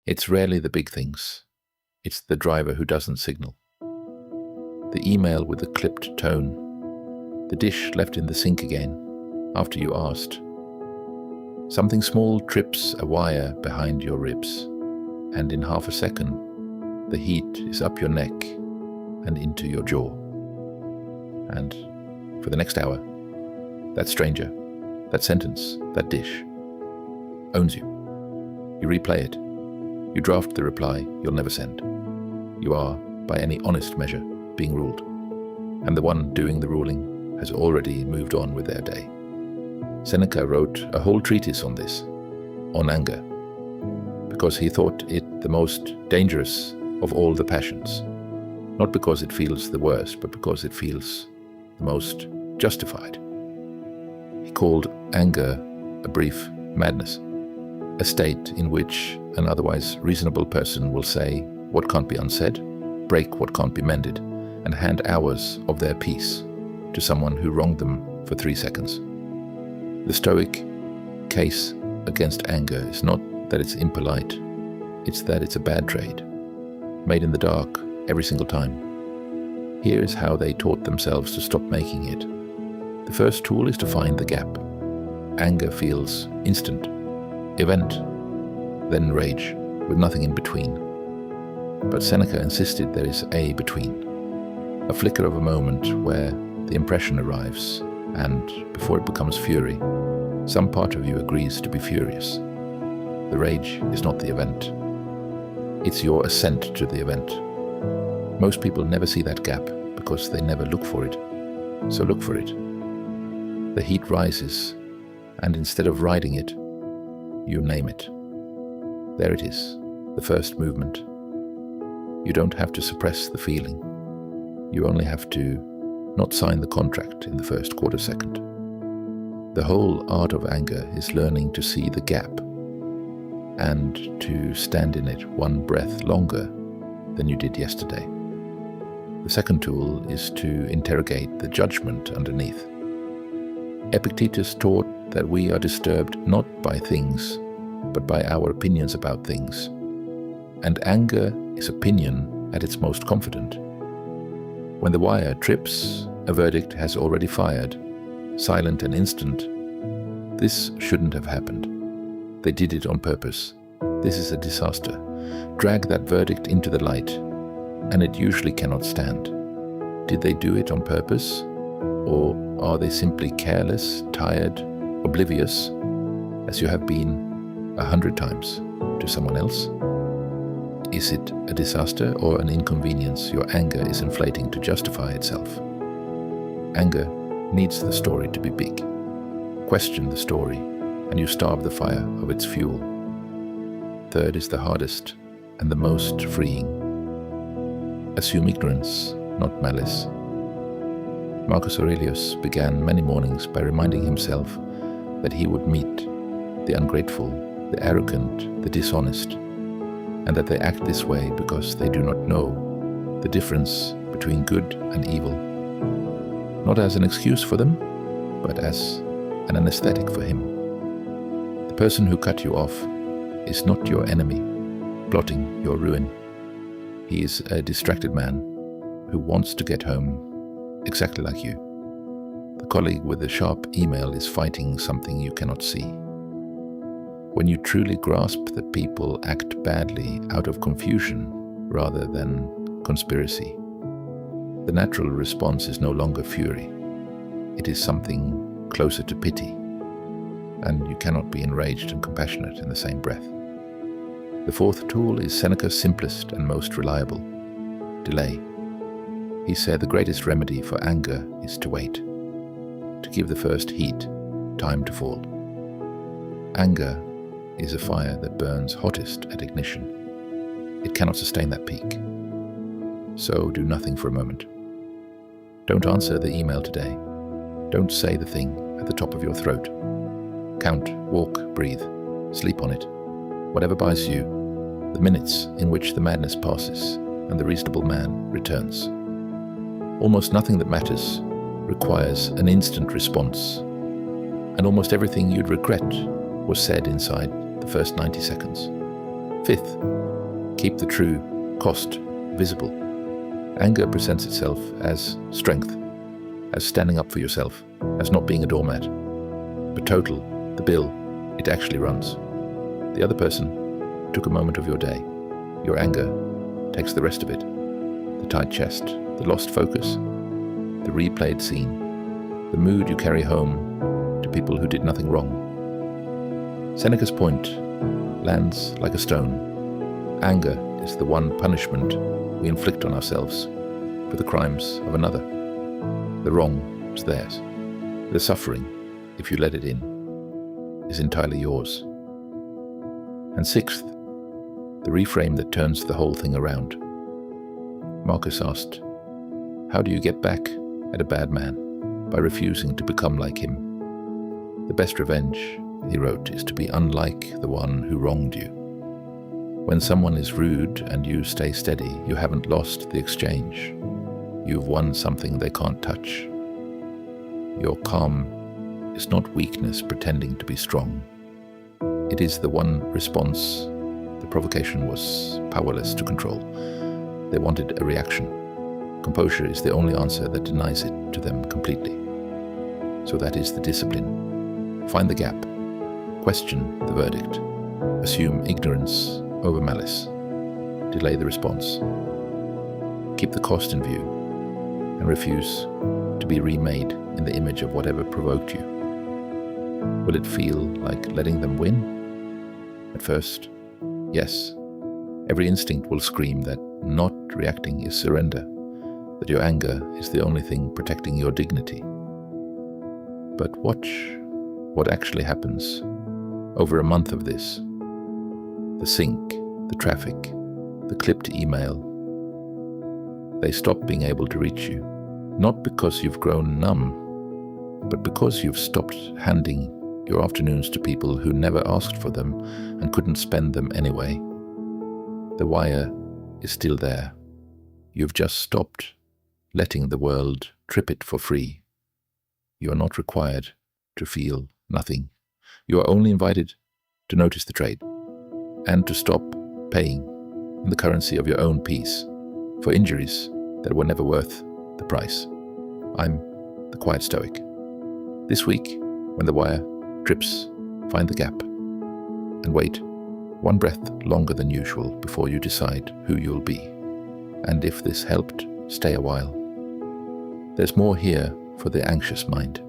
It's rarely the big things. It's the driver who doesn't signal. The email with the clipped tone. The dish left in the sink again after you asked. Something small trips a wire behind your ribs, and in half a second, the heat is up your neck and into your jaw. And for the next hour, that stranger, that sentence, that dish, owns you. You replay it. You draft the reply you'll never send. You are, by any honest measure, being ruled. And the one doing the ruling has already moved on with their day. Seneca wrote a whole treatise on this, on anger, because he thought it the most dangerous of all the passions. Not because it feels the worst, but because it feels the most justified. He called anger a brief madness, a state in which an otherwise reasonable person will say what can't be unsaid, break what can't be mended, and hand hours of their peace to someone who wronged them for 3 seconds. The Stoic case against anger is not that it's impolite, it's that it's a bad trade, made in the dark every single time. Here is how they taught themselves to stop making it. The first tool is to find the gap. Anger feels instant, event, then rage, with nothing in between. But Seneca insisted there is a between, a flicker of a moment where the impression arrives, and before it becomes fury, some part of you agrees to be furious. The rage is not the event. It's your assent to the event. Most people never see that gap because they never look for it. So look for it. The heat rises, and instead of riding it, you name it. There it is, the first movement. You don't have to suppress the feeling. You only have to not sign the contract in the first quarter second. The whole art of anger is learning to see the gap and to stand in it one breath longer than you did yesterday. The second tool is to interrogate the judgment underneath. Epictetus taught that we are disturbed not by things, but by our opinions about things. And anger is opinion at its most confident. When the wire trips, a verdict has already fired, silent and instant. This shouldn't have happened. They did it on purpose. This is a disaster. Drag that verdict into the light, and it usually cannot stand. Did they do it on purpose? Or are they simply careless, tired, oblivious, as you have been 100 times to someone else? Is it a disaster or an inconvenience your anger is inflating to justify itself? Anger needs the story to be big. Question the story, and you starve the fire of its fuel. Third is the hardest and the most freeing. Assume ignorance, not malice. Marcus Aurelius began many mornings by reminding himself that he would meet the ungrateful, the arrogant, the dishonest, and that they act this way because they do not know the difference between good and evil. Not as an excuse for them, but as an anesthetic for him. The person who cut you off is not your enemy, plotting your ruin. He is a distracted man who wants to get home exactly like you. The colleague with the sharp email is fighting something you cannot see. When you truly grasp that people act badly out of confusion rather than conspiracy, the natural response is no longer fury. It is something closer to pity, and you cannot be enraged and compassionate in the same breath. The fourth tool is Seneca's simplest and most reliable: delay. He said the greatest remedy for anger is to wait, to give the first heat time to fall. Anger is a fire that burns hottest at ignition. It cannot sustain that peak. So do nothing for a moment. Don't answer the email today. Don't say the thing at the top of your throat. Count, walk, breathe, sleep on it. Whatever buys you, the minutes in which the madness passes and the reasonable man returns. Almost nothing that matters requires an instant response, and almost everything you'd regret was said inside the first 90 seconds. Fifth, keep the true cost visible. Anger presents itself as strength, as standing up for yourself, as not being a doormat. But total, the bill, it actually runs. The other person took a moment of your day. Your anger takes the rest of it. The tight chest, the lost focus, the replayed scene, the mood you carry home to people who did nothing wrong. Seneca's point lands like a stone. Anger is the one punishment we inflict on ourselves for the crimes of another. The wrong is theirs. The suffering, if you let it in, is entirely yours. And sixth, the reframe that turns the whole thing around. Marcus asked, how do you get back at a bad man? By refusing to become like him. The best revenge, he wrote, is to be unlike the one who wronged you. When someone is rude and you stay steady, you haven't lost the exchange. You've won something they can't touch. Your calm is not weakness pretending to be strong. It is the one response the provocation was powerless to control. They wanted a reaction. Composure is the only answer that denies it to them completely. So that is the discipline. Find the gap. Question the verdict. Assume ignorance over malice. Delay the response. Keep the cost in view and refuse to be remade in the image of whatever provoked you. Will it feel like letting them win? At first, yes. Every instinct will scream that not reacting is surrender, that your anger is the only thing protecting your dignity. But watch what actually happens over a month of this. The sync, the traffic, the clipped email. They stop being able to reach you, not because you've grown numb, but because you've stopped handing your afternoons to people who never asked for them and couldn't spend them anyway. The wire is still there. You've just stopped letting the world trip it for free. You are not required to feel nothing. You are only invited to notice the trade and to stop paying in the currency of your own peace for injuries that were never worth the price. I'm the quiet Stoic. This week, when the wire trips, find the gap and wait one breath longer than usual before you decide who you'll be. And if this helped, stay a while. There's more here for the anxious mind.